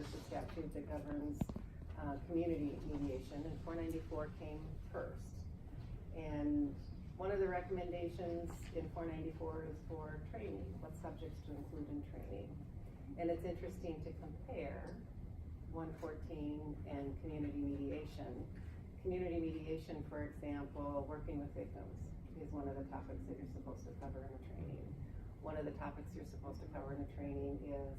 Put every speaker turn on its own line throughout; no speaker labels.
is the statute that governs community mediation, and 494 came first. And one of the recommendations in 494 is for training, what subjects to include in training. And it's interesting to compare 114 and community mediation. Community mediation, for example, working with victims is one of the topics that you're supposed to cover in a training. One of the topics you're supposed to cover in a training is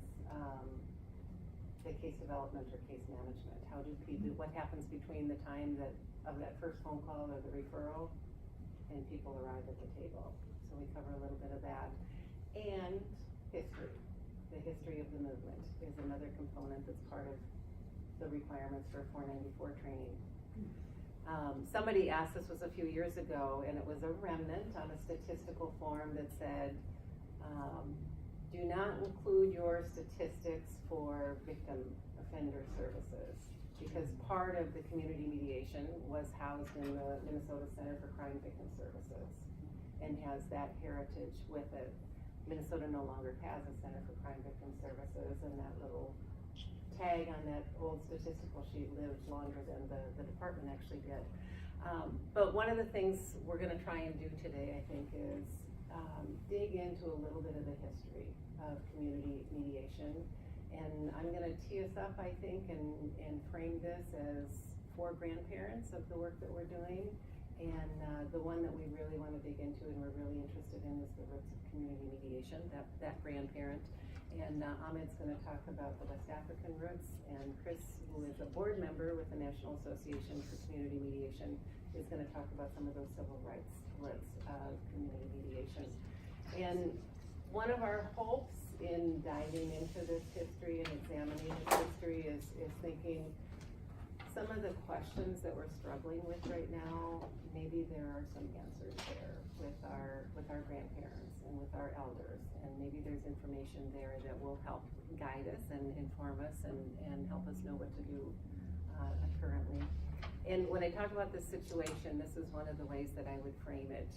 the case development or case management. How do people, what happens between the time of that first phone call or the referral and people arrive at the table. So we cover a little bit of that. And history. The history of the movement is another component that's part of the requirements for 494 training. Somebody asked, this was a few years ago, and it was a remnant on a statistical form that said, do not include your statistics for victim offender services, because part of the community mediation was housed in the Minnesota Center for Crime Victim Services and has that heritage with it. Minnesota no longer has a Center for Crime Victim Services, and that little tag on that old statistical sheet lives longer than the department actually did. But one of the things we're going to try and do today, I think, is dig into a little bit of the history of community mediation. And I'm going to tee us up, I think, and frame this as for grandparents of the work that we're doing. And the one that we really want to dig into and we're really interested in is the roots of community mediation, that grandparent. And Ahmed's going to talk about the West African roots, and Chris, who is a board member with the National Association for Community Mediation, is going to talk about some of those civil rights roots of community mediation. And one of our hopes in diving into this history and examining this history is thinking some of the questions that we're struggling with right now, maybe there are some answers there with our grandparents and with our elders, and maybe there's information there that will help guide us and inform us and help us know what to do currently. And when I talk about this situation, this is one of the ways that I would frame it.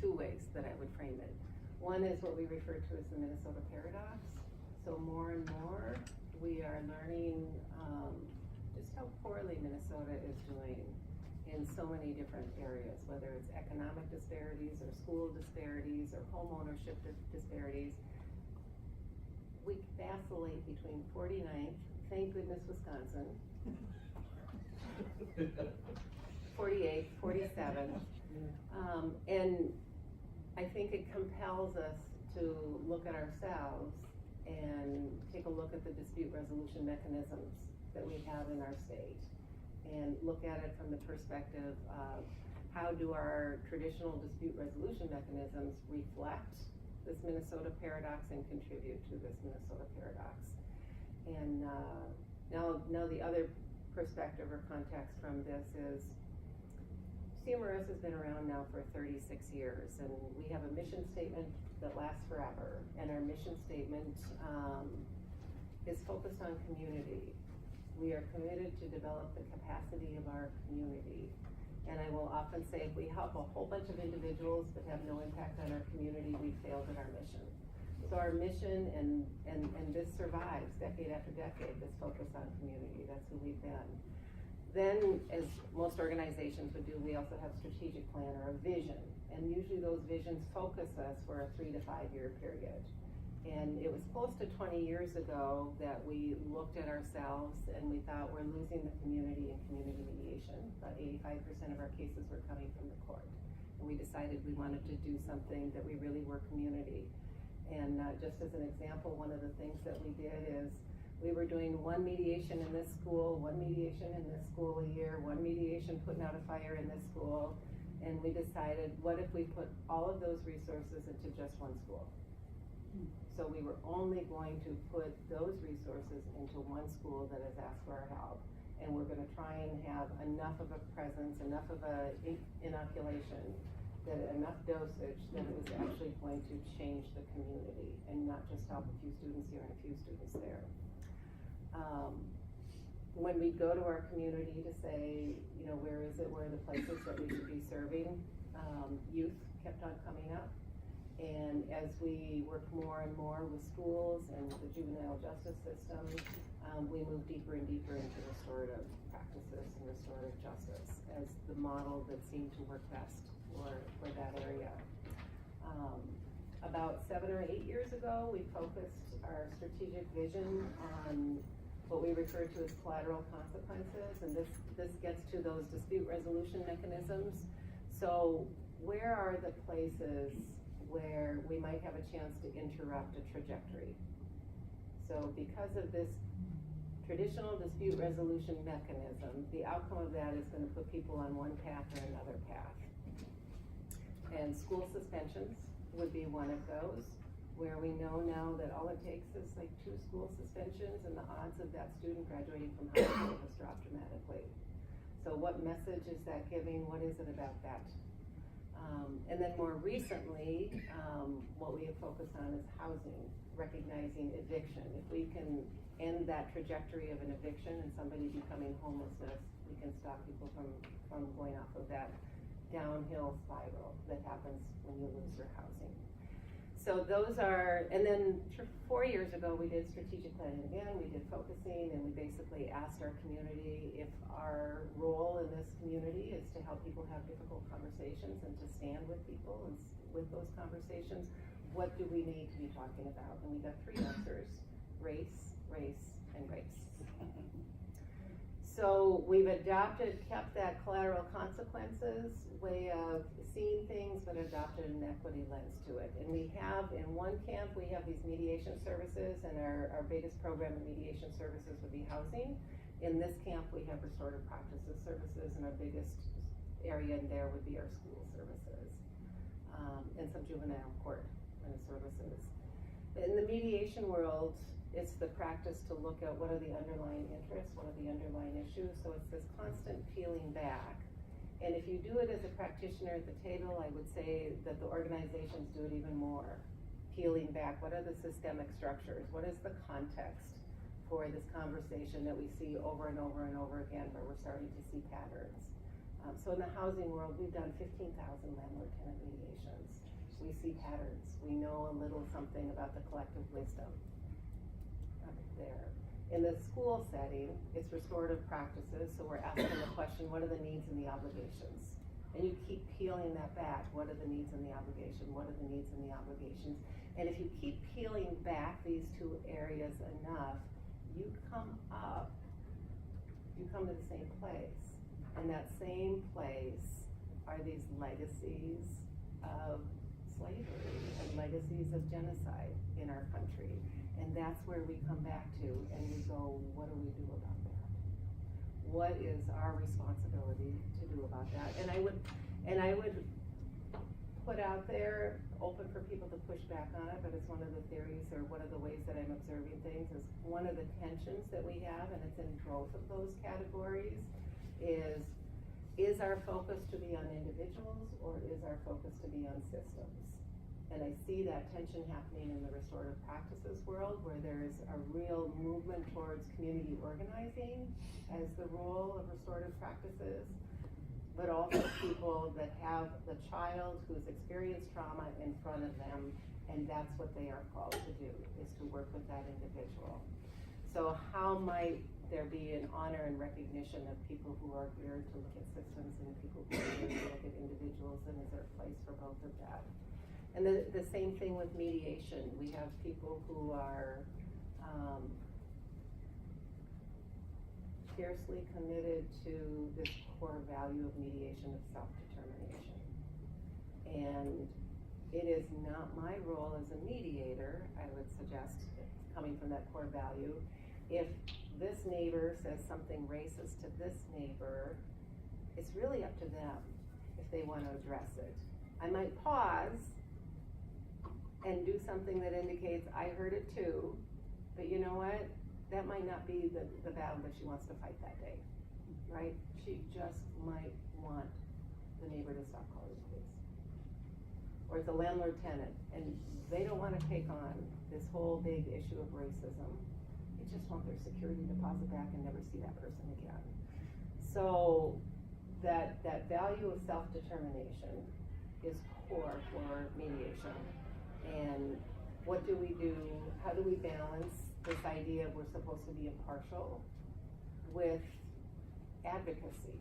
Two ways that I would frame it. One is what we refer to as the Minnesota paradox. So more and more we are learning just how poorly Minnesota is doing in so many different areas, whether it's economic disparities or school disparities or home ownership disparities. We vacillate between 49th, thank goodness Wisconsin, 48th, 47th, and I think it compels us to look at ourselves and take a look at the dispute resolution mechanisms that we have in our state and look at it from the perspective of how do our traditional dispute resolution mechanisms reflect this Minnesota paradox and contribute to this Minnesota paradox. And now the other perspective or context from this is CMRS has been around now for 36 years, and we have a mission statement that lasts forever, and our mission statement is focused on community. We are committed to develop the capacity of our community, and I will often say if we help a whole bunch of individuals but have no impact on our community, we failed at our mission. So our mission, and this survives decade after decade, this focus on community. That's who we've been. Then, as most organizations would do, we also have a strategic plan or a vision. And usually those visions focus us for a 3 to 5 year period. And it was close to 20 years ago that we looked at ourselves and we thought we're losing the community in community mediation. About 85% of our cases were coming from the court. And we decided we wanted to do something that we really were community. And just as an example, one of the things that we did is we were doing one mediation in this school, one mediation in this school a year, one mediation putting out a fire in this school, and we decided, what if we put all of those resources into just one school? So we were only going to put those resources into one school that has asked for our help, and we're going to try and have enough of a presence, enough of a inoculation, that enough dosage that it was actually going to change the community and not just help a few students here and a few students there. When we go to our community to say, you know, where are the places that we should be serving, youth kept on coming up. And as we work more and more with schools and the juvenile justice system, we move deeper and deeper into restorative practices and restorative justice as the model that seemed to work best for that area. About 7 or 8 years ago, we focused our strategic vision on what we refer to as collateral consequences, and this gets to those dispute resolution mechanisms. So where are the places where we might have a chance to interrupt a trajectory? So because of this traditional dispute resolution mechanism, the outcome of that is going to put people on one path or another path. And school suspensions would be one of those, where we know now that all it takes is like 2 school suspensions and the odds of that student graduating from high school has dropped dramatically. So what message is that giving? What is it about that? And then more recently, what we have focused on is housing, recognizing eviction. If we can end that trajectory of an eviction and somebody becoming homelessness, we can stop people from going off of that downhill spiral that happens when you lose your housing. So those are, and then 4 years ago we did strategic planning again, we did focusing, and we basically asked our community if our role in this community is to help people have difficult conversations and to stand with people and with those conversations, what do we need to be talking about? And we got 3 answers: race, race, and race. So we've kept that collateral consequences way of seeing things, but adopted an equity lens to it. And we have, in one camp, we have these mediation services, and our biggest program of mediation services would be housing. In this camp, we have restorative practices services, and our biggest area in there would be our school services, and some juvenile court services. In the mediation world, it's the practice to look at what are the underlying interests, what are the underlying issues. So it's this constant peeling back. And if you do it as a practitioner at the table, I would say that the organizations do it even more. Peeling back, what are the systemic structures? What is the context for this conversation that we see over and over and over again, where we're starting to see patterns? So in the housing world, we've done 15,000 landlord-tenant mediations. We see patterns. We know a little something about the collective wisdom there. In the school setting, it's restorative practices, so we're asking the question, what are the needs and the obligations? And you keep peeling that back. What are the needs and the obligation? What are the needs and the obligations? And if you keep peeling back these 2 areas enough, you come to the same place. And that same place are these legacies of slavery and legacies of genocide in our country. And that's where we come back to, and we go, what do we do about that? What is our responsibility to do about that? And I would put out there, open for people to push back on it, but it's one of the theories, or one of the ways that I'm observing things, is one of the tensions that we have, and it's in both of those categories, is our focus to be on individuals, or is our focus to be on systems? And I see that tension happening in the restorative practices world, where there's a real movement towards community organizing as the role of restorative practices, but also people that have the child who's experienced trauma in front of them, and that's what they are called to do, is to work with that individual. So how might there be an honor and recognition of people who are geared to look at systems and people who are geared to look at individuals, and is there a place for both of that? And the same thing with mediation. We have people who are fiercely committed to this core value of mediation of self-determination. And it is not my role as a mediator, I would suggest, coming from that core value, if this neighbor says something racist to this neighbor, it's really up to them if they want to address it. I might pause and do something that indicates I heard it too, but you know what? That might not be the battle that she wants to fight that day, right? She just might want the neighbor to stop calling the police. Or it's a landlord-tenant, and they don't want to take on this whole big issue of racism. They just want their security deposit back and never see that person again. So that value of self-determination is core for mediation. And what do we do? How do we balance this idea of we're supposed to be impartial with advocacy?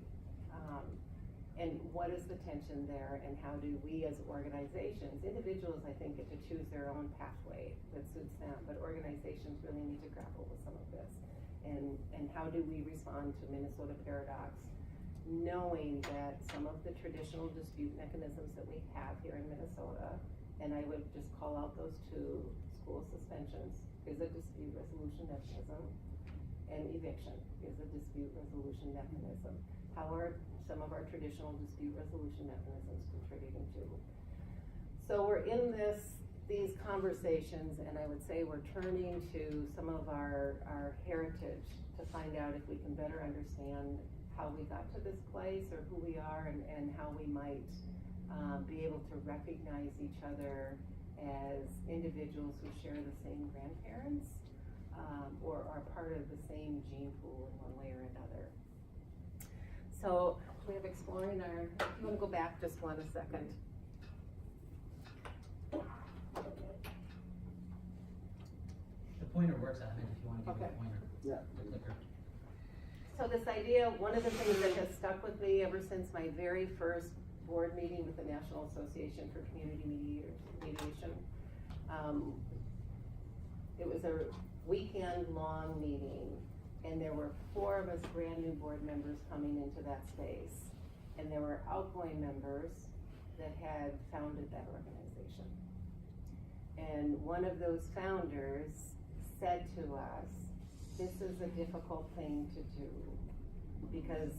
And what is the tension there, and how do we as organizations, individuals I think get to choose their own pathway that suits them, but organizations really need to grapple with some of this. And how do we respond to Minnesota paradox, knowing that some of the traditional dispute mechanisms that we have here in Minnesota, and I would just call out those two, school suspensions is a dispute resolution mechanism, and eviction is a dispute resolution mechanism. How are some of our traditional dispute resolution mechanisms contributing to? So we're in these conversations, and I would say we're turning to some of our heritage to find out if we can better understand how we got to this place, or who we are, and how we might be able to recognize each other as individuals who share the same grandparents, or are part of the same gene pool in one way or another. So we have exploring our, if you want to go back just a second.
The pointer works, Ahmed, if you want to give me
Okay.
a pointer.
Yeah.
The clicker.
So this idea, one of the things that has stuck with me ever since my very first board meeting with the National Association for Community Mediation, it was a weekend-long meeting, and there were 4 of us brand new board members coming into that space, and there were outgoing members that had founded that organization. And one of those founders said to us, this is a difficult thing to do, because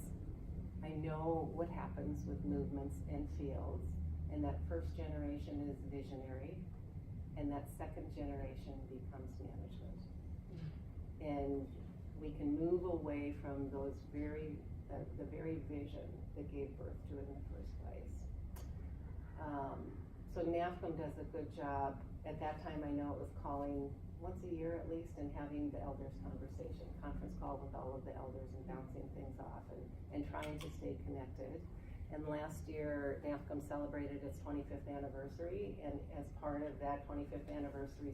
I know what happens with movements and fields, and that first generation is visionary, and that second generation becomes management. And we can move away from those the very vision that gave birth to it in the first place. So NAFCM does a good job. At that time, I know it was calling once a year at least, and having the elders conference call with all of the elders, and bouncing things off, and trying to stay connected. And last year, NAFCM celebrated its 25th anniversary, and as part of that 25th anniversary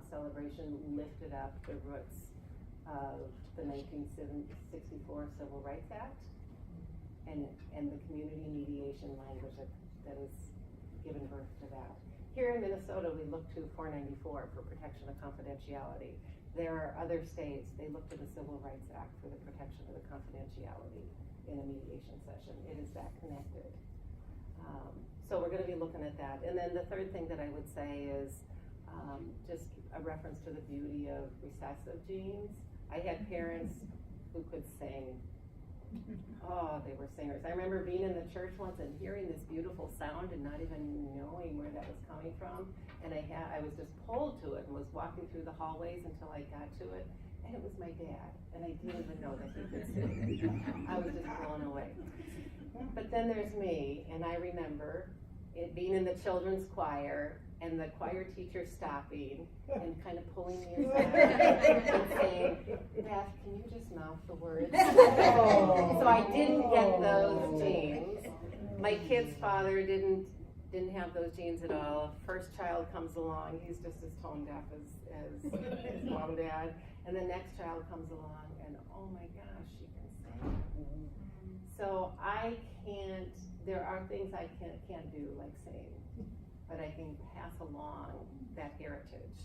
celebration, lifted up the roots of the 1964 Civil Rights Act, and the community mediation language that has given birth to that. Here in Minnesota, we look to 494 for protection of confidentiality. There are other states, they look to the Civil Rights Act for the protection of the confidentiality in a mediation session. It is that connected. So we're gonna be looking at that. And then the third thing that I would say is just a reference to the beauty of recessive genes. I had parents who could sing. Oh, they were singers. I remember being in the church once and hearing this beautiful sound and not even knowing where that was coming from. And I was just pulled to it and was walking through the hallways until I got to it. And it was my dad. And I didn't even know that he could sing. I was just blown away. But then there's me, and I remember it being in the children's choir, and the choir teacher stopping and kind of pulling me aside and saying, Beth, can you just mouth the words? So I didn't get those genes. My kid's father didn't have those genes at all. First child comes along, he's just as tone deaf as his mom and dad. And the next child comes along, and oh my gosh, she can sing. So there are things I can't do, like sing, but I can pass along that heritage.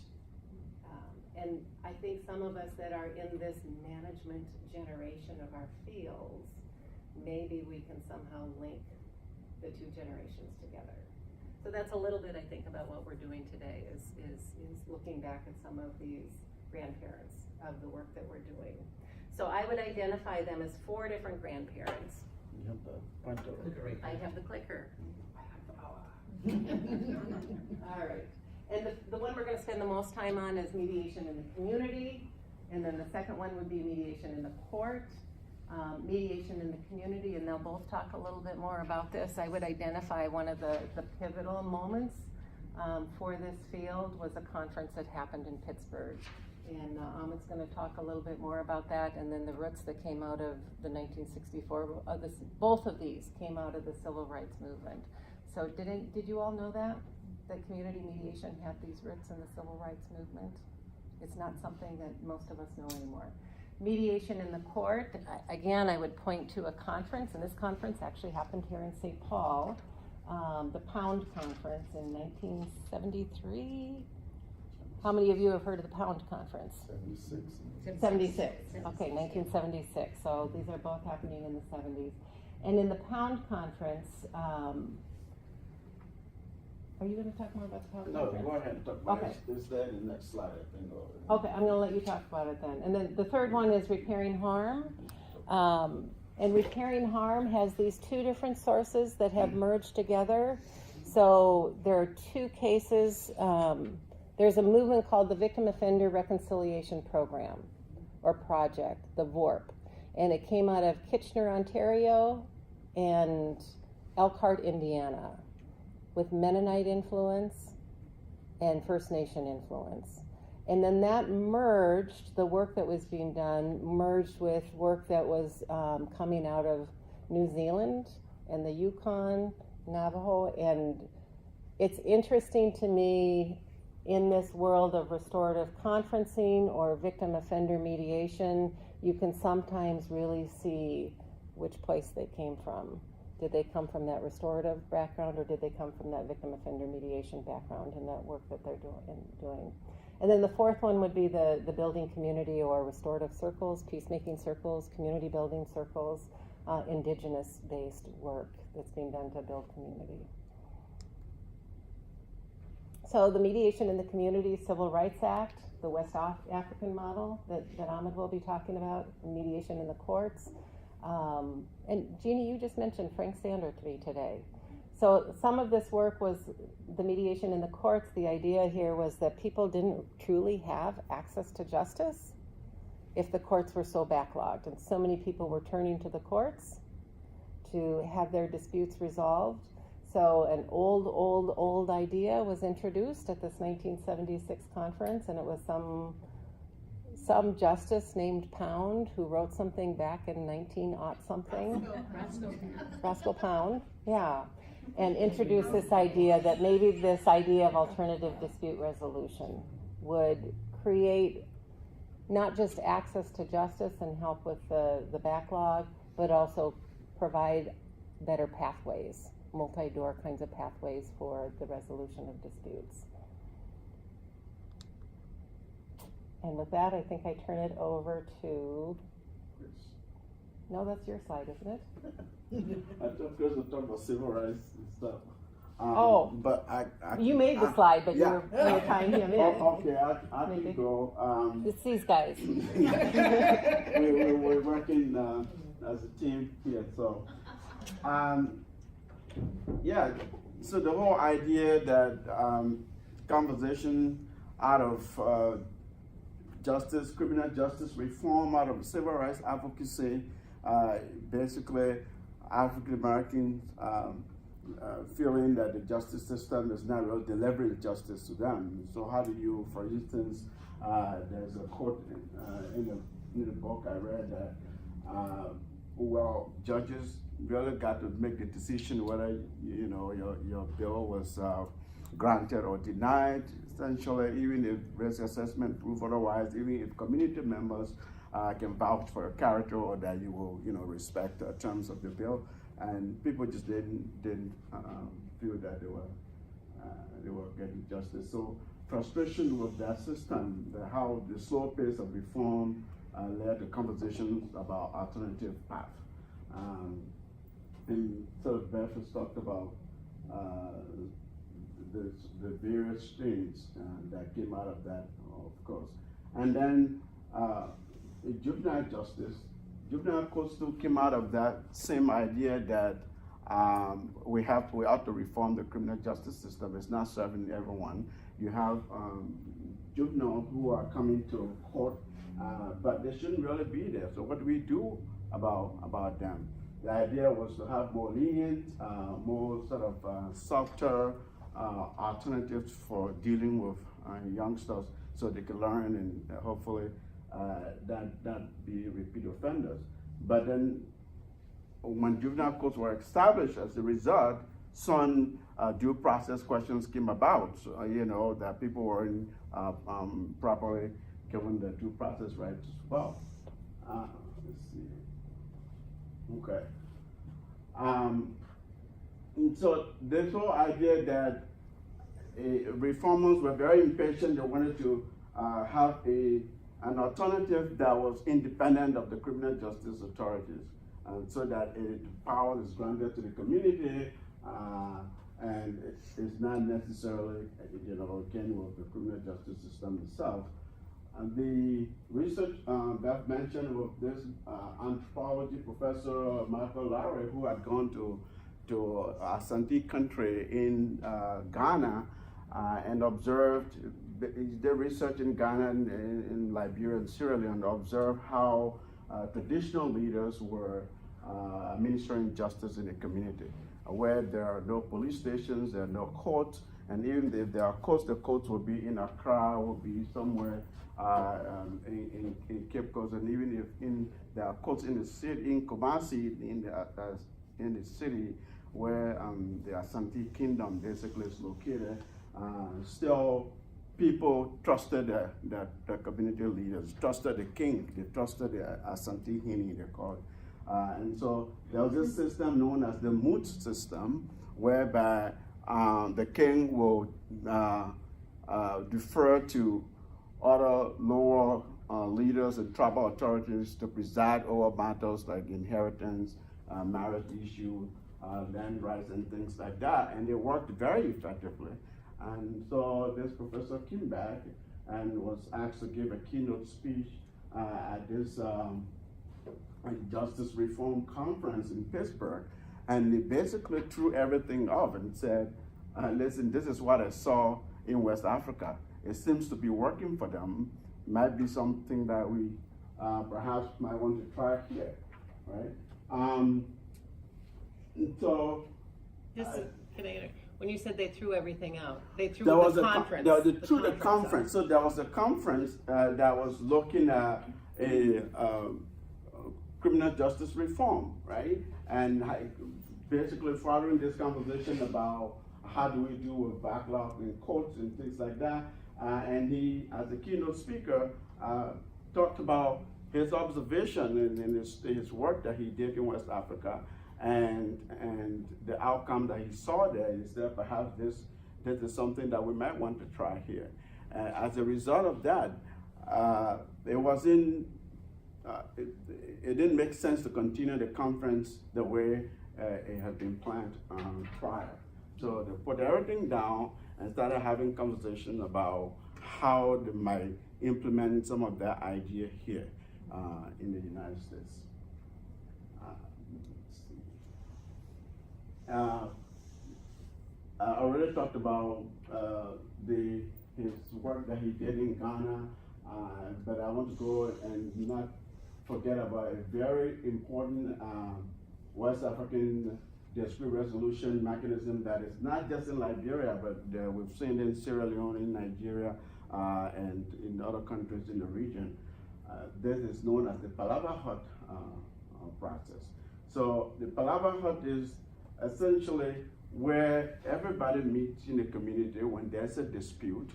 And I think some of us that are in this management generation of our fields, maybe we can somehow link the 2 generations together. So that's a little bit, I think, about what we're doing today, is looking back at some of these grandparents of the work that we're doing. So I would identify them as 4 different grandparents.
You have the pointer.
Clicker right
I
there.
have the clicker.
I have the power.
All right. And the one we're going to spend the most time on is mediation in the community. And then the second one would be mediation in the court, mediation in the community, and they'll both talk a little bit more about this. I would identify one of the pivotal moments for this field was a conference that happened in Pittsburgh. And Ahmed's going to talk a little bit more about that, and then the roots that came out of the 1964, both of these came out of the civil rights movement. So did you all know that? that community mediation had these roots in the civil rights movement. It's not something that most of us know anymore. Mediation in the court, again, I would point to a conference, and this conference actually happened here in St. Paul, the Pound Conference in 1973. How many of you have heard of the Pound Conference? 76. Okay, 1976. So these are both happening in the 70s. And in the Pound Conference, are you going to talk more about the Pound Conference?
No, go ahead and talk about
Okay.
it. It's there in the next slide, I think.
Okay, I'm going to let you talk about it then. And then the third one is repairing harm. And repairing harm has these two different sources that have merged together. So there are two cases. There's a movement called the Victim Offender Reconciliation Program or Project, the VORP. And it came out of Kitchener, Ontario and Elkhart, Indiana, with Mennonite influence and First Nation influence. And then that merged, the work that was being done merged with work that was coming out of New Zealand and the Yukon, Navajo. And it's interesting to me in this world of restorative conferencing or victim offender mediation, you can sometimes really see which place they came from. Did they come from that restorative background, or did they come from that victim offender mediation background in that work that they're doing? And then the fourth one would be the building community or restorative circles, peacemaking circles, community building circles, indigenous-based work that's being done to build community. So the Mediation in the Community Civil Rights Act, the West African model that Ahmed will be talking about, mediation in the courts. And Jeannie, you just mentioned Frank Sander to me today. So some of this work was the mediation in the courts. The idea here was that people didn't truly have access to justice if the courts were so backlogged. And so many people were turning to the courts to have their disputes resolved. So an old idea was introduced at this 1976 conference, and it was some justice named Pound who wrote something back in 19-something. Roscoe Pound, yeah. And introduced this idea that maybe this idea of alternative dispute resolution would create not just access to justice and help with the backlog, but also provide better pathways, multi-door kinds of pathways for the resolution of disputes. And with that, I think I turn it over to... No, that's your slide, isn't it?
I thought Chris was talking about civil rights and stuff. But I
you made the slide, but
yeah.
you were tying him in.
Okay, I can go.
It's these guys.
We're working as a team here, so yeah. So the whole idea that conversation out of justice, criminal justice reform, out of civil rights advocacy, basically African Americans feeling that the justice system is not really delivering justice to them. So how do you, for instance, there's a quote in the book I read that, well, judges really got to make the decision whether your bill was granted or denied. Essentially, even if risk assessment prove otherwise, even if community members can vouch for your character or that you will, respect the terms of the bill, and people just didn't feel that they were getting justice. So frustration with that system, how the slow pace of reform led to conversations about alternative path. And so Beth has talked about the various things that came out of that, of course. And then juvenile justice, juvenile court still came out of that same idea that we ought to reform the criminal justice system. It's not serving everyone. You have juveniles who are coming to court, but they shouldn't really be there. So what do we do about them? The idea was to have more lenient, more sort of softer alternatives for dealing with youngsters so they can learn and hopefully not be repeat offenders. But then when juvenile courts were established as a result, some due process questions came about, you know, that people weren't properly given the due process rights as well. Let's see. Okay. And so this whole idea that reformers were very impatient, they wanted to have an alternative that was independent of the criminal justice authorities, and so that power is granted to the community, and it's not necessarily, you know, again, with the criminal justice system itself. And the research Beth mentioned with this anthropology professor, Michael Lowry, who had gone to Asante country in Ghana and observed, he did research in Ghana and in Liberia and Sierra Leone, and observed how traditional leaders were administering justice in the community, where there are no police stations, there are no courts, and even if there are courts, the courts will be in Accra, will be somewhere in Cape Coast, and even if there are courts in the city, in Kumasi, in the city where the Asante Kingdom basically is located, still people trusted the community leaders, trusted the king, they trusted the Asante Hini, they call it. And so there was this system known as the moot system, whereby the king will defer to other lower leaders and tribal authorities to preside over matters like inheritance, marriage issue, land rights, and things like that. And they worked very effectively. And so this professor came back and was asked to give a keynote speech at this Justice Reform Conference in Pittsburgh. And he basically threw everything off and said, listen, this is what I saw in West Africa. It seems to be working for them. Might be something that we perhaps might want to try here, right? So,
when you said they threw everything out, they threw
there was
the
a
conference.
the conference. So there was a conference that was looking at a criminal justice reform, right? And basically following this conversation about how do we deal with backlog in courts and things like that. And he, as a keynote speaker, talked about his observation and his work that he did in West Africa, and the outcome that he saw there. He said, perhaps this is something that we might want to try here. As a result of that, it didn't make sense to continue the conference the way it had been planned prior. So they put everything down and started having conversation about how they might implement some of that idea here in the United States. Let's see. I already talked about his work that he did in Ghana, but I want to go and not forget about a very important West African dispute resolution mechanism that is not just in Liberia, but we've seen in Sierra Leone, in Nigeria, and in other countries in the region. This is known as the Palava Hut process. So the Palava Hut is essentially where everybody meets in the community when there's a dispute.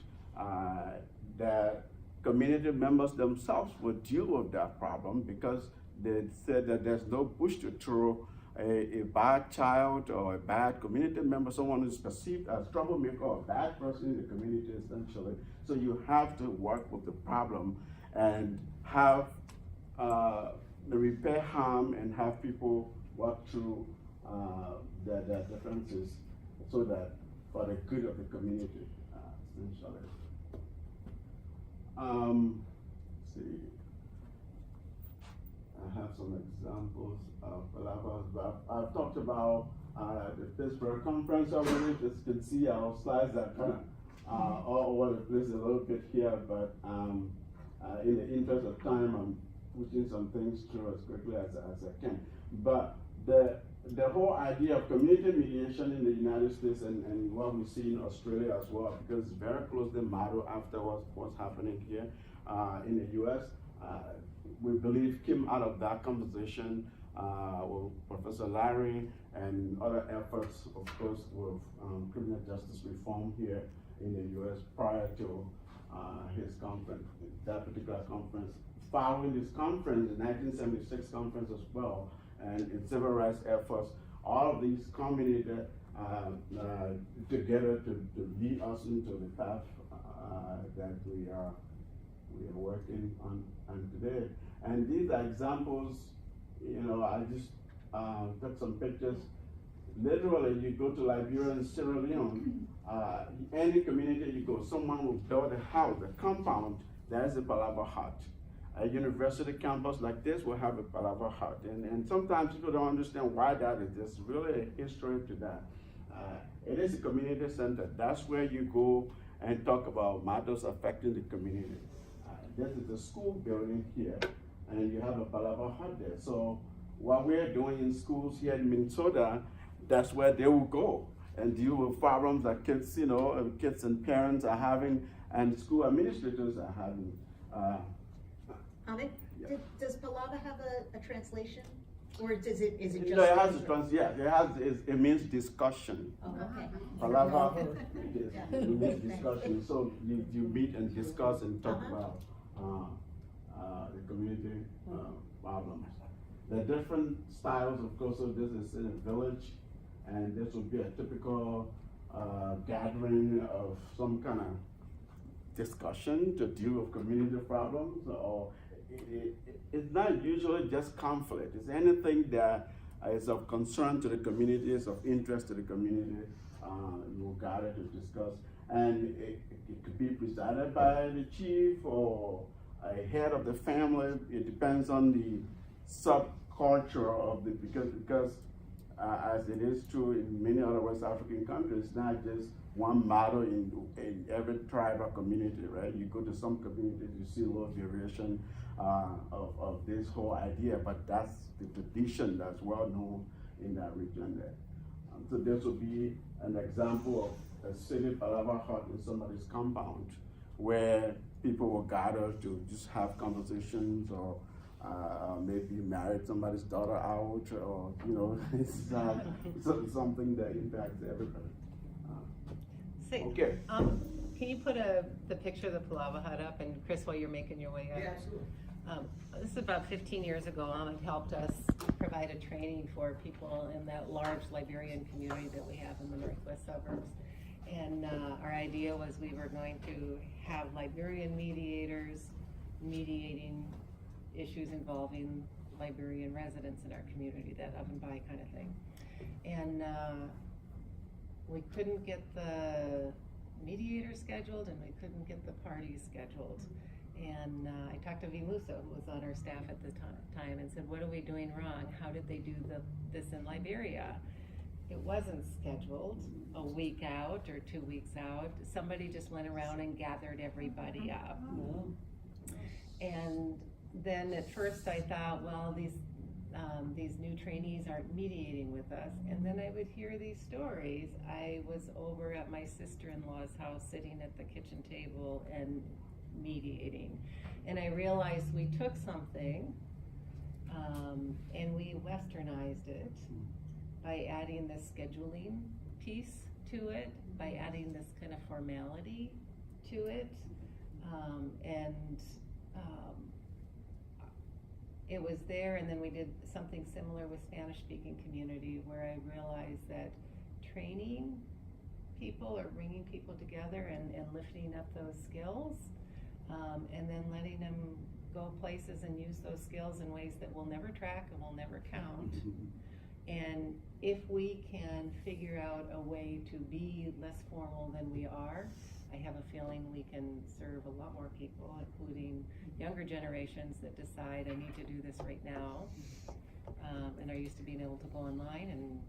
The community members themselves will deal with that problem because they said that there's no bush to throw a bad child or a bad community member, someone who's perceived as troublemaker or a bad person in the community, essentially. So you have to work with the problem and have the repair harm and have people work through their differences so that for the good of the community, essentially. Let's see. I have some examples of Palavas, but I've talked about the Pittsburgh conference already. As you can see, our slides are kind of all over the place a little bit here, but in the interest of time, I'm pushing some things through as quickly as I can. But the whole idea of community mediation in the United States and what we see in Australia as well, because it's very closely modeled after what's happening here in the US, we believe came out of that conversation with Professor Larry and other efforts, of course, with criminal justice reform here in the U.S. prior to his conference, that particular conference. Following this conference, the 1976 conference as well, and in civil rights efforts, all of these culminated together to lead us into the path that we are working on today. And these are examples, I just took some pictures. Literally, you go to Liberia and Sierra Leone, any community you go, someone will build a house, a compound, that is a palava hut. A university campus like this will have a palava hut. And sometimes people don't understand why that is. There's really a history to that. It is a community center. That's where you go and talk about matters affecting the community. This is the school building here, and you have a palava hut there. So what we're doing in schools here in Minnesota, that's where they will go and deal with problems that kids, kids and parents are having, and school administrators are having.
Ahmed,
Yeah.
Does palava have a translation, or is it just?
It has it means discussion.
Oh, okay.
Palava,
Yeah.
it means discussion. So you meet and discuss and talk about the community problems. There are different styles, of course. So this is in a village, and this would be a typical gathering of some kind of discussion to deal with community problems, or it's not usually just conflict. It's anything that is of concern to the community, is of interest to the community. You will gather to discuss, and it could be presided by the chief or a head of the family. It depends on the subculture of the because as it is true in many other West African countries, not just one model in every tribe or community, right? You go to some communities, you see a little variation of this whole idea, but that's the tradition that's well known in that region there. So this will be an example of a city palava hut in somebody's compound where people will gather to just have conversations or maybe marry somebody's daughter out, or it's something that impacts everybody. Okay.
Can you put the picture of the palava hut up, and Chris, while you're making your way up?
Yeah, absolutely.
This is about 15 years ago. Ahmed helped us provide a training for people in that large Liberian community that we have in the northwest suburbs. And our idea was we were going to have Liberian mediators mediating issues involving Liberian residents in our community, that up and by kind of thing. And we couldn't get the mediator scheduled, and we couldn't get the parties scheduled. And I talked to Vimuso, who was on our staff at the time, and said, what are we doing wrong? How did they do this in Liberia? It wasn't scheduled a week out or 2 weeks out. Somebody just went around and gathered everybody up. And then at first I thought, well, these new trainees aren't mediating with us. And then I would hear these stories. I was over at my sister-in-law's house sitting at the kitchen table and mediating. And I realized we took something and we westernized it by adding this scheduling piece to it, by adding this kind of formality to it. It was there, and then we did something similar with Spanish-speaking community, where I realized that training people or bringing people together and lifting up those skills, and then letting them go places and use those skills in ways that we'll never track and will never count. And if we can figure out a way to be less formal than we are, I have a feeling we can serve a lot more people, including younger generations that decide, I need to do this right now, and are used to being able to go online and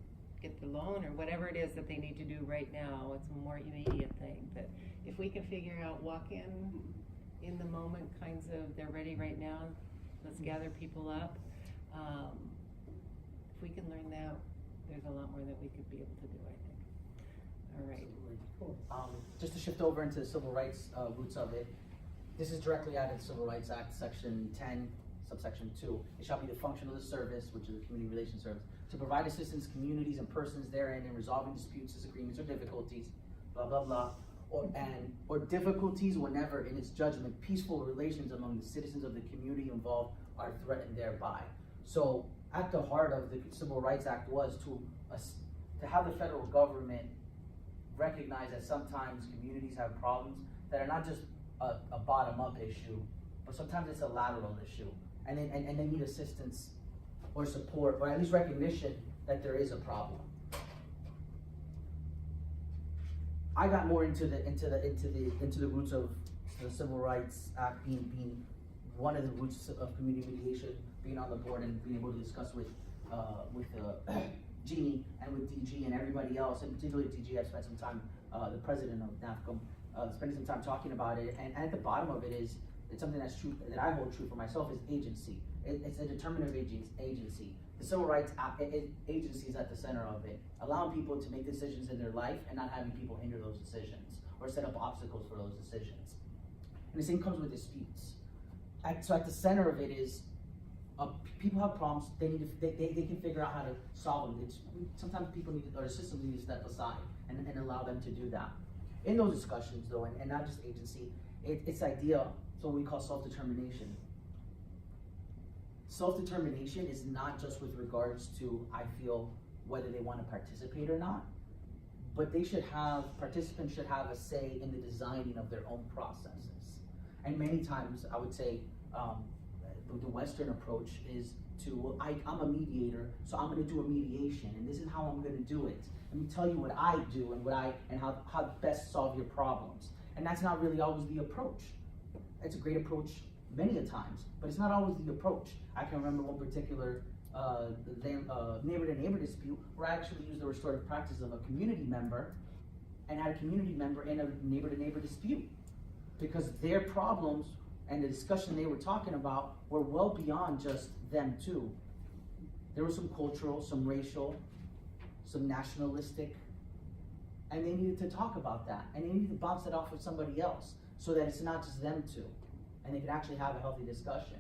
get the loan or whatever it is that they need to do right now. It's a more immediate thing. But if we can figure out in the moment kinds of, they're ready right now, let's gather people up. If we can learn that, there's a lot more that we could be able to do, I think. All right.
Cool. Just to shift over into the civil rights roots of it, this is directly out of the Civil Rights Act, Section 10, subsection 2, it shall be the function of the service, which is the community relations service, to provide assistance to communities and persons therein in resolving disputes, disagreements, or difficulties, blah, blah, blah, or difficulties whenever, in its judgment, peaceful relations among the citizens of the community involved are threatened thereby. So, at the heart of the Civil Rights Act was to have the federal government recognize that sometimes communities have problems that are not just a bottom-up issue, but sometimes it's a lateral issue, and they need assistance or support, or at least recognition that there is a problem. I got more into the roots of the Civil Rights Act being one of the roots of community mediation, being on the board and being able to discuss with Jeannie and with DG and everybody else, and particularly DG. I've spent some time, the president of NAFCM, spending some time talking about it. And at the bottom of it is, it's something that's true, that I hold true for myself, is agency. It's a determinative agency. The Civil Rights Agency is at the center of it, allowing people to make decisions in their life and not having people hinder those decisions or set up obstacles for those decisions. And the same comes with disputes. So at the center of it is, people have problems, they can figure out how to solve them. Sometimes people need, or the system need to step aside and allow them to do that. In those discussions though, and not just agency, it's idea, so what we call self-determination. Self-determination is not just with regards to, I feel, whether they want to participate or not, but participants should have a say in the designing of their own processes. And many times, I would say, the Western approach is to, well, I'm a mediator, so I'm going to do a mediation, and this is how I'm going to do it. Let me tell you what I do and how best solve your problems. And that's not really always the approach. It's a great approach many a times, but it's not always the approach. I can remember one particular neighbor-to-neighbor dispute where I actually used the restorative practice of a community member and had a community member in a neighbor-to-neighbor dispute, because their problems and the discussion they were talking about were well beyond just them too. There was some cultural, some racial, some nationalistic, and they needed to talk about that, and they needed to bounce it off with somebody else so that it's not just them two, and they could actually have a healthy discussion.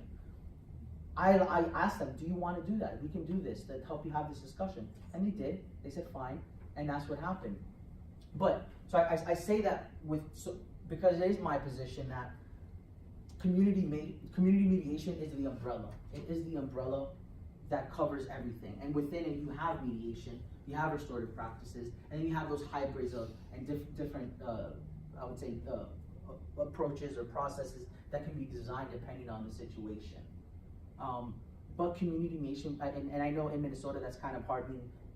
I asked them, do you want to do that? We can do this to help you have this discussion. And they did. They said fine, and that's what happened. But, so I say that because it is my position that community mediation is the umbrella. It is the umbrella that covers everything. And within it, you have mediation, you have restorative practices, and then you have those hybrids of different, I would say, approaches or processes that can be designed depending on the situation. But community mediation, and I know in Minnesota that's kind of hard.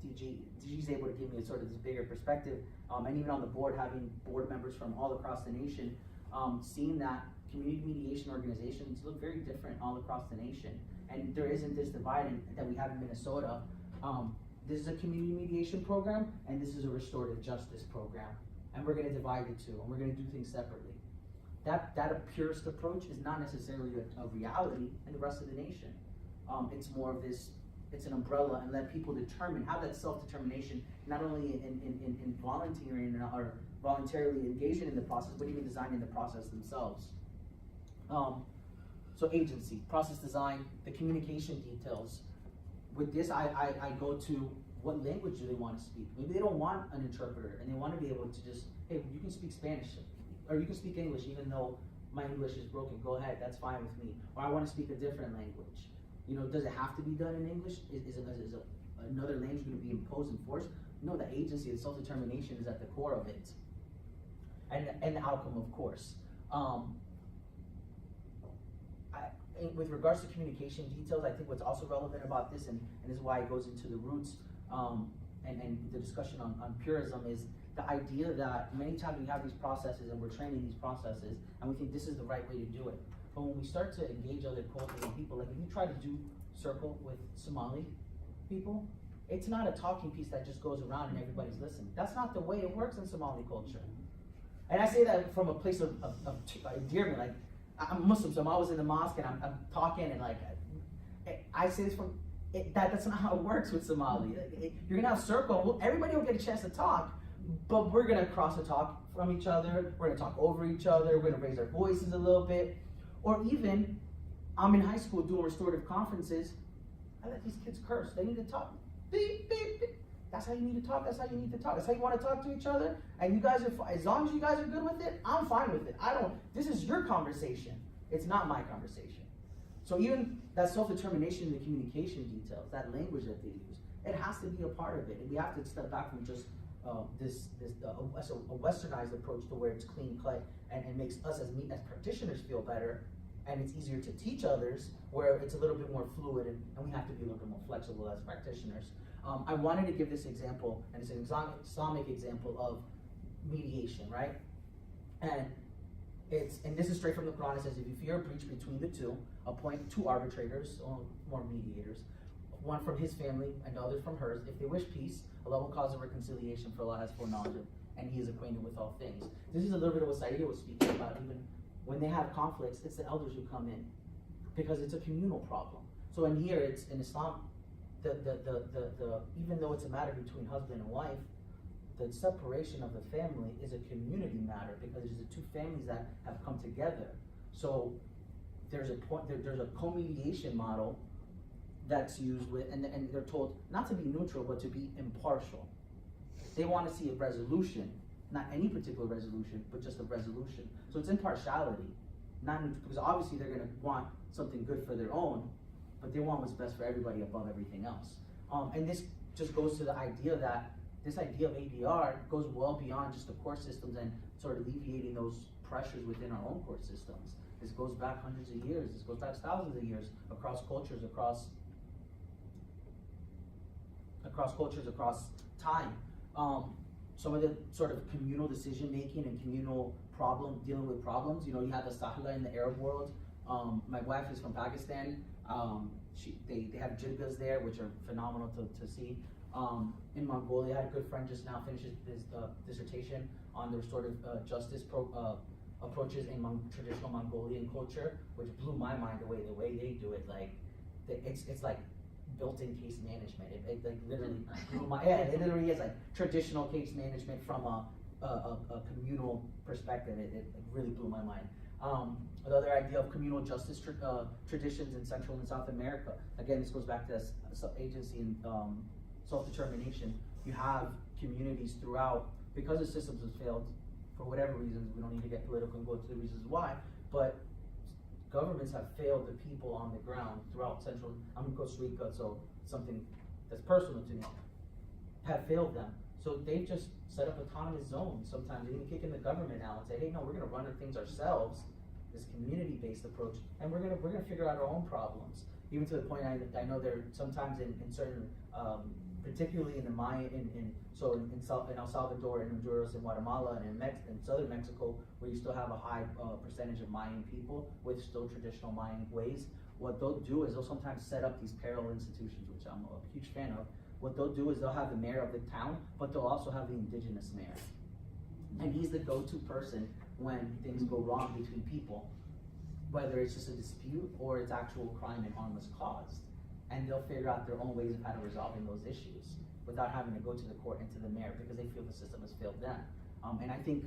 DG's able to give me a sort of this bigger perspective, and even on the board, having board members from all across the nation, seeing that community mediation organizations look very different all across the nation, and there isn't this divide that we have in Minnesota. This is a community mediation program, and this is a restorative justice program, and we're going to divide the two, and we're going to do things separately. That a purist approach is not necessarily a reality in the rest of the nation. It's more of this, it's an umbrella, and let people determine, have that self-determination, not only in volunteering or voluntarily engaging in the process, but even designing the process themselves. So agency, process design, the communication details. With this, I go to what language do they want to speak. Maybe they don't want an interpreter, and they want to be able to just, hey, you can speak Spanish, or you can speak English, even though my English is broken. Go ahead, that's fine with me. Or I want to speak a different language. You know, does it have to be done in English? Is another language going to be imposed and forced? No, the agency, the self-determination is at the core of it. And the outcome, of course. With regards to communication details, I think what's also relevant about this, and this is why it goes into the roots, and the discussion on purism, is the idea that many times we have these processes and we're training these processes, and we think this is the right way to do it. But when we start to engage other cultures and people, like if you try to do circle with Somali people, it's not a talking piece that just goes around and everybody's listening. That's not the way it works in Somali culture. And I say that from a place of endearment. Like, I'm Muslim, so I'm always in the mosque and I'm talking, and like, I say this from, that's not how it works with Somali. You're gonna have circle, everybody will get a chance to talk, but we're gonna cross the talk from each other, we're gonna talk over each other, we're gonna raise our voices a little bit, or even I'm in high school doing restorative conferences. I let these kids curse. They need to talk. Beep, beep, beep. That's how you need to talk. That's how you need to talk. That's how you want to talk to each other. And you guys are, as long as you guys are good with it, I'm fine with it. This is your conversation. It's not my conversation. So even that self-determination, the communication details, that language that they use, it has to be a part of it. And we have to step back from just a westernized approach to where it's clean cut and makes us as practitioners feel better, and it's easier to teach others, where it's a little bit more fluid, and we have to be a little bit more flexible as practitioners. I wanted to give this example, and it's an Islamic example of mediation, right? And this is straight from the Quran. It says, if you fear a breach between the two, appoint 2 arbitrators or mediators, one from his family and the other from hers. If they wish peace, Allah will cause a reconciliation, for Allah has foreknowledge of, and He is acquainted with all things. This is a little bit of what Saida was speaking about. Even when they have conflicts, it's the elders who come in, because it's a communal problem. So in here, it's in Islam, even though it's a matter between husband and wife, the separation of the family is a community matter, because it's the 2 families that have come together. So there's a co-mediation model that's used with, and they're told not to be neutral, but to be impartial. They want to see a resolution, not any particular resolution, but just a resolution. So it's impartiality, not neutral, because obviously they're going to want something good for their own, but they want what's best for everybody above everything else. And this just goes to the idea that this idea of ADR goes well beyond just the court systems and sort of alleviating those pressures within our own court systems. This goes back hundreds of years. This goes back thousands of years, across cultures, across time. Some of the sort of communal decision making and communal dealing with problems. You know, you have the Sahla in the Arab world. My wife is from Pakistan. They have jirgas there, which are phenomenal to see. In Mongolia, I had a good friend just now finish his dissertation on the restorative justice approaches in traditional Mongolian culture, which blew my mind away. The way they do it, like it's like built-in case management. It like literally blew my it literally is like traditional case management from a communal perspective. It really blew my mind. Another idea of communal justice traditions in Central and South America. Again, this goes back to this agency and self-determination. You have communities throughout, because the systems have failed for whatever reasons. We don't need to get political and go to the reasons why, but governments have failed the people on the ground throughout Central. I'm in Costa Rica, so something that's personal to me, have failed them. So they've just set up autonomous zones. Sometimes they even kick in the government out and say, hey, no, we're gonna run things ourselves, this community-based approach, and we're gonna figure out our own problems. Even to the point I know there sometimes in certain, particularly in the Maya, in El Salvador, in Honduras, in Guatemala, and in southern Mexico, where you still have a high percentage of Mayan people with still traditional Mayan ways. What they'll do is they'll sometimes set up these parallel institutions, which I'm a huge fan of. What they'll do is they'll have the mayor of the town, but they'll also have the indigenous mayor. And he's the go-to person when things go wrong between people, whether it's just a dispute or it's actual crime and harmless cause. And they'll figure out their own ways of how to resolving those issues without having to go to the court and to the mayor, because they feel the system has failed them. And I think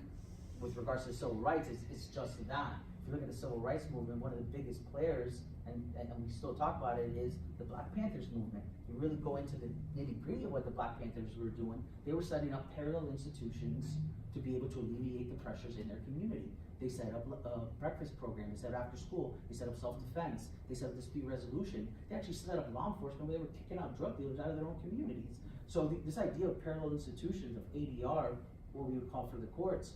with regards to civil rights, it's just that. If you look at the civil rights movement, one of the biggest players, and we still talk about it, is the Black Panthers movement. You really go into the nitty-gritty of what the Black Panthers were doing. They were setting up parallel institutions to be able to alleviate the pressures in their community. They set up a breakfast program, they set up after school, they set up self-defense, they set up dispute resolution. They actually set up law enforcement where they were kicking out drug dealers out of their own communities. So this idea of parallel institutions, of ADR, what we would call for the courts,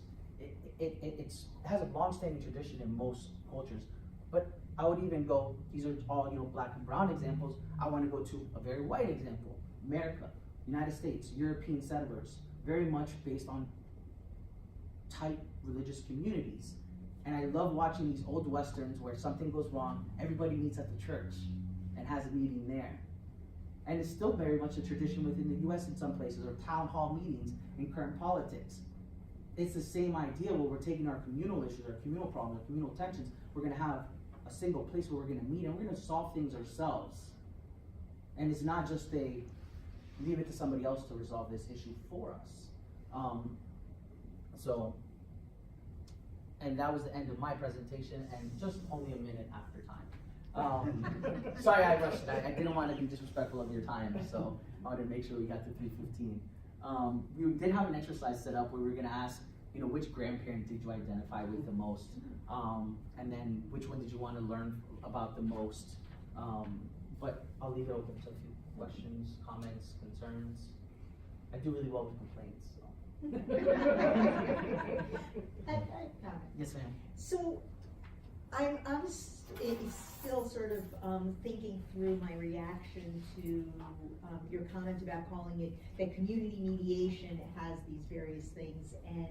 it has a long-standing tradition in most cultures. But I would even go, these are all black and brown examples, I want to go to a very white example. America, United States, European settlers, very much based on tight religious communities. And I love watching these old westerns where something goes wrong, everybody meets at the church and has a meeting there. And it's still very much a tradition within the US in some places, or town hall meetings in current politics. It's the same idea where we're taking our communal issues, our communal problems, our communal tensions, we're gonna have a single place where we're gonna meet and we're gonna solve things ourselves. And it's not just leave it to somebody else to resolve this issue for us. And that was the end of my presentation, and just only a minute after time. Sorry I rushed it. I didn't want to be disrespectful of your time, so I wanted to make sure we got to 3:15. We did have an exercise set up where we were going to ask, which grandparent did you identify with the most? And then which one did you want to learn about the most? But I'll leave it open to a few questions, comments, concerns. I do really well with complaints, so. Yes, ma'am.
So, I'm still sort of thinking through my reaction to your comment about calling it, that community mediation has these various things, and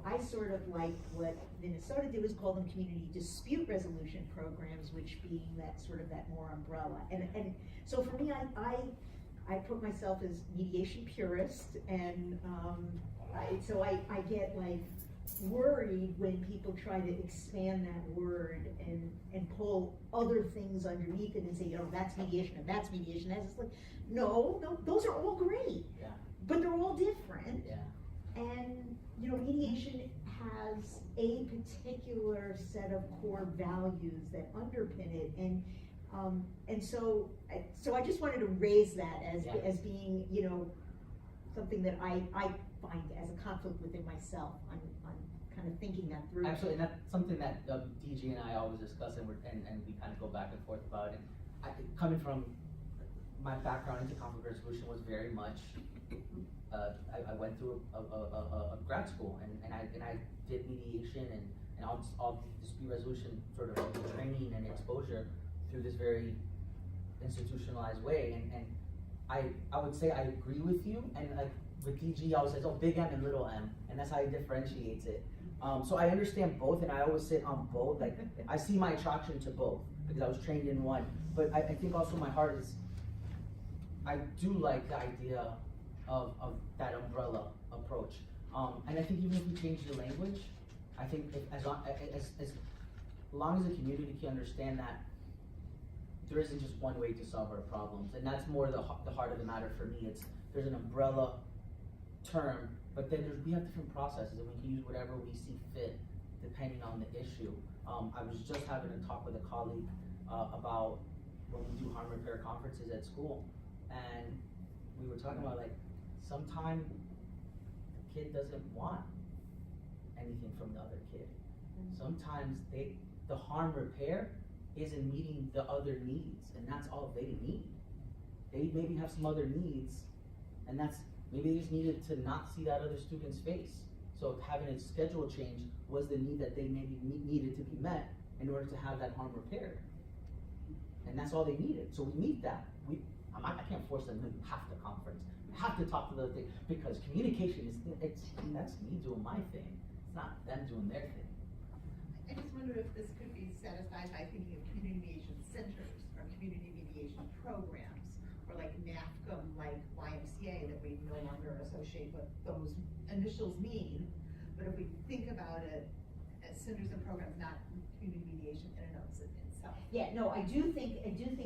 I sort of like what Minnesota did was call them community dispute resolution programs, which being that more umbrella. And so for me, I put myself as mediation purist, and so I get like worried when people try to expand that word and pull other things underneath it and say, that's mediation and that's mediation. That's just like, no, those are all great,
Yeah.
but they're all different.
Yeah.
And mediation has a particular set of core values that underpin it, and so I just wanted to raise that as being something that I find as a conflict within myself. I'm kind of thinking that through.
Absolutely, and that's something that DG and I always discuss, and we kind of go back and forth about it. Coming from my background into conflict resolution was very much. I went through a grad school, and I did mediation and all dispute resolution sort of training and exposure through this very institutionalized way. And I would say I agree with you, and with DG, I always say, big M and little m, and that's how he differentiates it. So I understand both, and I always sit on both. Like, I see my attraction to both, because I was trained in one. But I think also my heart is, I do like the idea of that umbrella approach. And I think even if we change the language, I think as long as the community can understand that there isn't just one way to solve our problems, and that's more the heart of the matter for me. There's an umbrella term, but then we have different processes, and we can use whatever we see fit depending on the issue. I was just having a talk with a colleague about when we do harm repair conferences at school, and we were talking about sometimes the kid doesn't want anything from the other kid. Sometimes the harm repair isn't meeting the other needs, and that's all they need. They maybe have some other needs, and maybe they just needed to not see that other student's face. So having a schedule change was the need that they maybe needed to be met in order to have that harm repaired. And that's all they needed. So we meet that. I can't force them to have to conference, have to talk to the other thing, because communication that's me doing my thing. It's not them doing their thing.
I just wonder if this could be set aside by thinking of community mediation centers or community mediation programs, or like NAFCM, like YMCA, that we no longer associate what those initials mean. But if we think about it as centers and programs, not community mediation in and of itself.
Yeah, no, I do think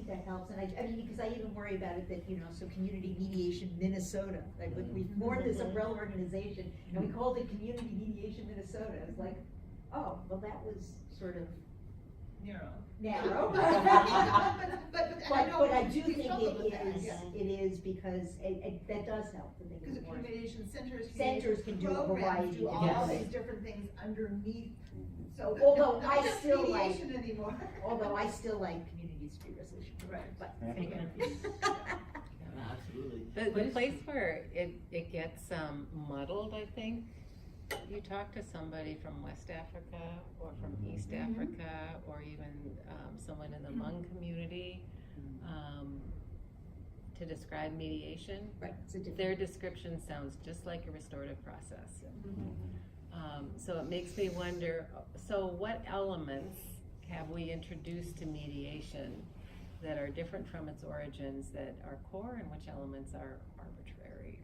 that helps, and I mean, because I even worry about it that, so Community Mediation Minnesota, like we formed this umbrella organization, and we called it Community Mediation Minnesota. It's like, oh, well, that was sort of narrow. But I do think it is because that does help to think
Because
of more.
community mediation
Centers can do a
programs
variety
do
of
all
things.
these different things underneath. So
Although
not
I
just
still
mediation anymore.
Although I still like community dispute resolution.
Right.
But
Yeah.
anyway.
Absolutely.
The place where it gets muddled, I think, you talk to somebody from West Africa or from East Africa, or even someone in the Hmong community, to describe mediation.
Right, it's a different.
Their description sounds just like a restorative process. So it makes me wonder, so what elements have we introduced to mediation that are different from its origins, that are core, and which elements are arbitrary?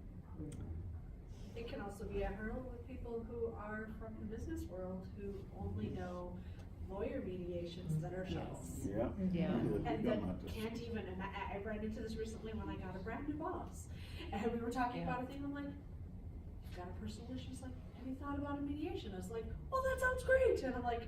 It can also be a hurdle with people who are from the business world, who only know lawyer mediations that are shells.
Yeah.
Yeah.
And that can't even, and I ran into this recently when I got a brand new boss. And we were talking about a thing, I'm like, you've got a personal issue, she's like, have you thought about a mediation? I was like, well, that sounds great. And I'm like,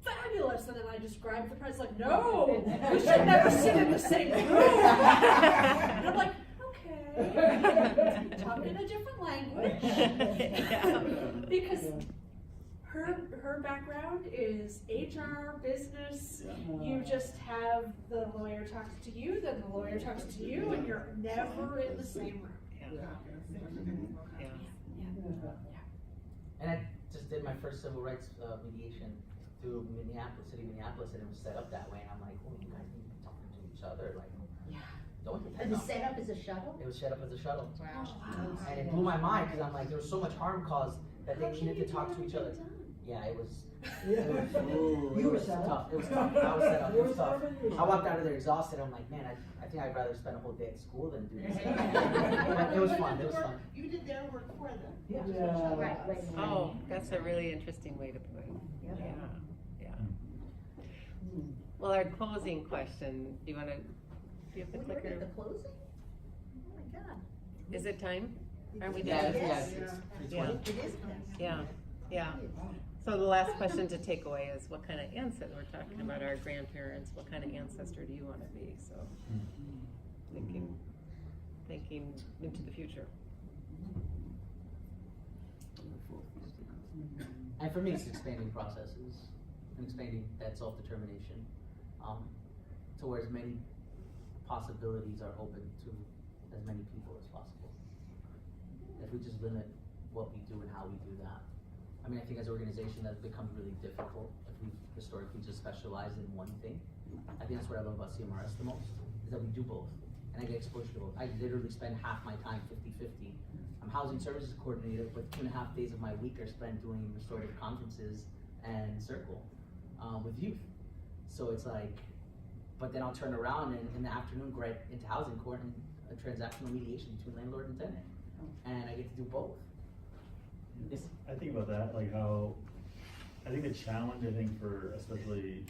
fabulous. And then I described the price, like, no, we should never sit in the same room. And I'm like, okay, talk in a different language.
Yeah.
Because her background is HR, business. You just have the lawyer talks to you, then the lawyer talks to you, and you're never in the same room.
Yeah.
And I just did my first civil rights mediation through Minneapolis, city of Minneapolis, and it was set up that way. And I'm like, oh, you guys need to be talking to each other. Like, don't get
And the setup is a shuttle?
It was set up as a shuttle.
Wow.
And it blew my mind because I'm like, there was so much harm caused that they needed to talk to each other. Yeah, it was.
You were set
tough.
up?
It was tough. I was set up. It was tough. I walked out of there exhausted. I'm like, man, I think I'd rather spend a whole day at school than do this. But it was fun. It was fun.
You did their work for them.
Yeah.
Right.
Oh, that's a really interesting way to put it.
Yeah.
Yeah. Well, our closing question, do you have the
We're
clicker?
at the closing? Oh my God.
Is it time? Are we
Yeah,
done?
yes,
Yes.
it's
Yeah.
3:20.
It is.
Yeah. So the last question to take away is what kind of ancestor, we're talking about our grandparents, what kind of ancestor do you want to be? So thinking into the future.
And for me, it's expanding processes and expanding that self-determination to where as many possibilities are open to as many people as possible. If we just limit what we do and how we do that. I mean, I think as an organization that becomes really difficult if we historically just specialize in one thing. I think that's what I love about CMRS the most, is that we do both. And I get exposure to both. I literally spend half my time 50-50. I'm housing services coordinator, but 2.5 days of my week are spent doing restorative conferences and circle with youth. So it's like, but then I'll turn around and in the afternoon go right into housing court and a transactional mediation between landlord and tenant. And I get to do both. Yes.
I think about that, like how, I think the challenge, for especially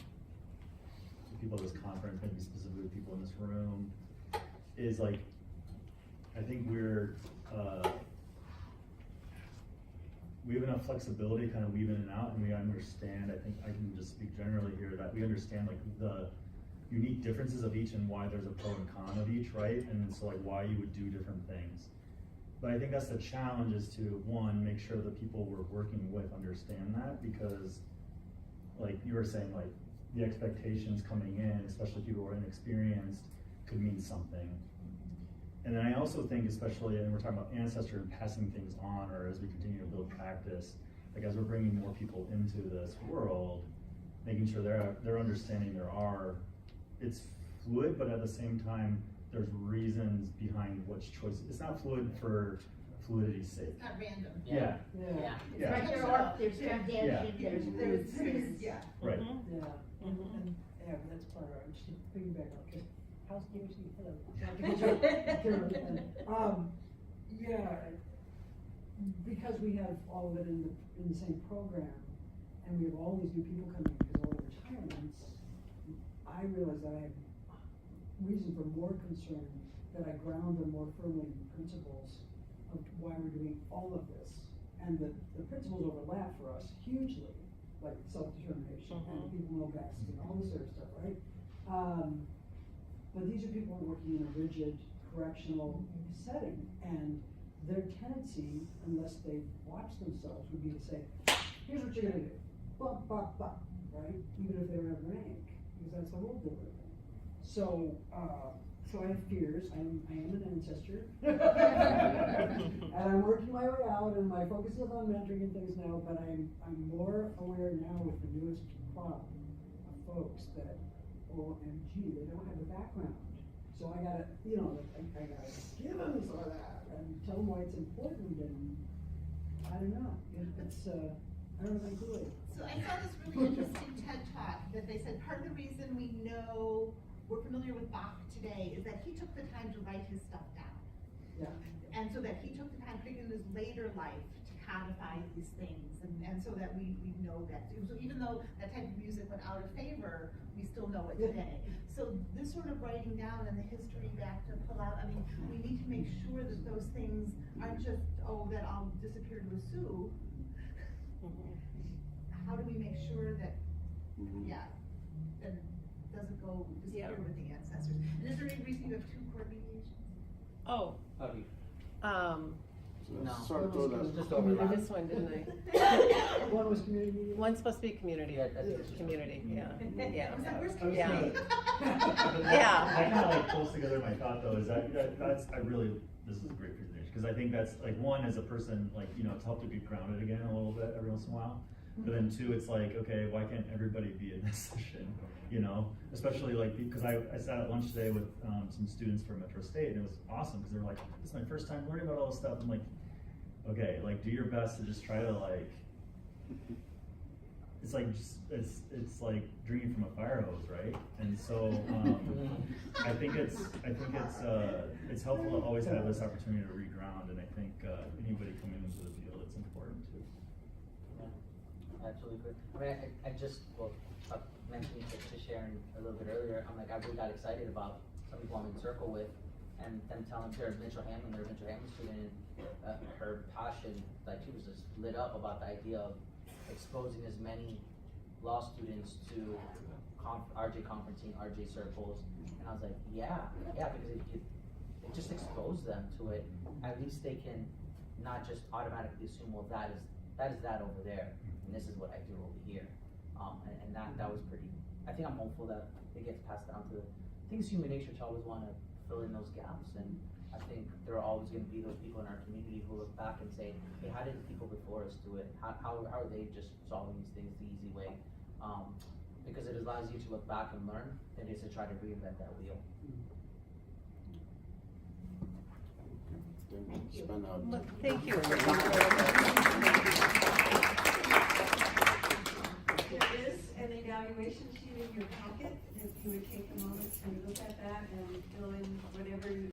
people at this conference, maybe specifically people in this room, is like, I think we have enough flexibility kind of weave in and out, and we understand, I think I can just speak generally here, that we understand like the unique differences of each and why there's a pro and con of each, right? And so like why you would do different things. But I think that's the challenge, is to, one, make sure the people we're working with understand that, because like you were saying, like the expectations coming in, especially people who are inexperienced, could mean something. And then I also think, especially, and we're talking about ancestor and passing things on, or as we continue to build practice, like as we're bringing more people into this world, making sure they're understanding it's fluid, but at the same time, there's reasons behind which choices. It's not fluid for fluidity's sake.
It's not random.
Yeah.
It's like there's foundation, there's roots.
Yeah.
Right.
Yeah, and that's part of it, I'm just piggyback on, because house gives you, because we have all of it in the same program, and we have all these new people coming in because of all the retirements, I realize that I have reason for more concern, that I ground them more firmly in principles of why we're doing all of this. And the principles overlap for us hugely, like self-determination, and people know best, and all this sort of stuff, right? But these are people working in a rigid correctional setting, and their tendency, unless they watch themselves, would be to say, here's what you're gonna do, bump, bump, bump, right? Even if they don't have rank, because that's the whole deal with them. So I have fears. I am an ancestor, and I'm working my way out. And my focus is on mentoring and things now. But I'm more aware now with the newest crop of folks that, OMG, they don't have a background. So I gotta, I gotta give them some of that and tell them why it's important. And I don't know. It's I don't know if I do it.
So I saw this really interesting TED Talk that they said part of the reason we're familiar with Bach today is that he took the time to write his stuff down.
Yeah.
And so that he took the time, particularly in his later life, to codify these things, and so that we know that. So even though that type of music went out of favor, we still know it today. So this sort of writing down and the history back to pull out, I mean, we need to make sure that those things aren't just, that I'll disappear to a zoo. How do we make sure that yeah, then doesn't go disappear
Yeah.
with the ancestors. And is there any reason you have 2 court mediations?
Oh,
Okay. No.
Sorry,
It
go
was
there.
just
I
overlap.
missed one, didn't I?
One was community media.
One's supposed to be community,
Yeah, that's-
community, yeah, yeah.
I was like, where's
I was
Yeah.
community?
Yeah.
I kind of like pulls together my thought though, is that's, I really, this is a great presentation, because I think that's, like, one, as a person, like, you know, it's helped to get grounded again a little bit every once in a while. But then 2, it's like, okay, why can't everybody be in this session, you know? Especially like, because I sat at lunch today with some students from Metro State, and it was awesome, because they were like, this is my first time learning about all this stuff. I'm like, okay, like, do your best to just try to, like, it's like, just, it's like drinking from a fire hose, right? And so, I think it's helpful to always have this opportunity to reground, and I think, anybody coming into the field, it's important too.
Absolutely. I mean, I just, well, mentioning to Sharon a little bit earlier, I'm like, I really got excited about some people I'm in circle with, and them telling her Mitchell Hammond, their Mitchell Hammond student, her passion, like, she was just lit up about the idea of exposing as many law students to RJ conferencing, RJ circles, and I was like, yeah, because it just exposed them to it. At least they can not just automatically assume, well, that is that over there, and this is what I do over here. And that was pretty, I think I'm hopeful that it gets passed down to, I think it's human nature to always want to fill in those gaps, and I think there are always going to be those people in our community who look back and say, hey, how did the people before us do it? How are they just solving these things the easy way? Because it allows you to look back and learn, than it is to try to reinvent that wheel.
Spend our
Look, thank you.
There is an evaluation sheet in your packet, if you would take a moment to look at that and fill in whatever you